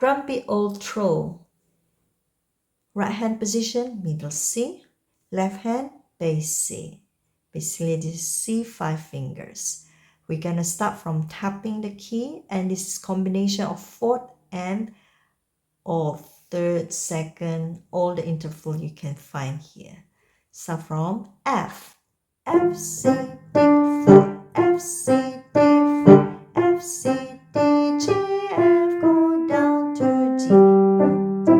Grumpy old troll. Right hand position, middle C. Left hand, bass C. Basically, this is C 5 fingers. We're gonna start from tapping the key, and this is combination of fourth and or third, second, all the interval you can find here. Start from F. F, C, D, 4, F, C, D, 4, F, C, D, G, F, go down to G. 1,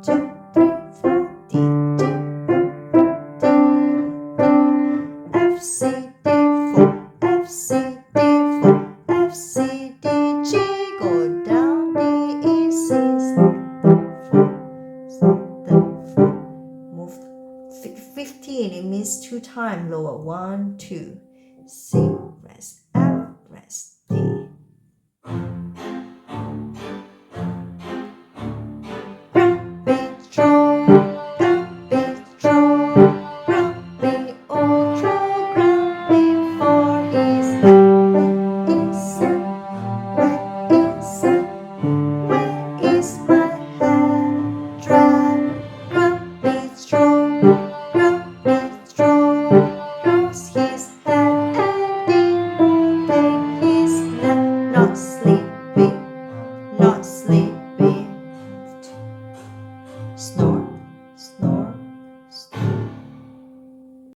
2, 3, 4, D, D, D, D, F, C, D, 4, F, C, D, 4, F, C, D, G, go down, D, E, C, 4. Move 15, it means 2 times lower. 1, 2. C,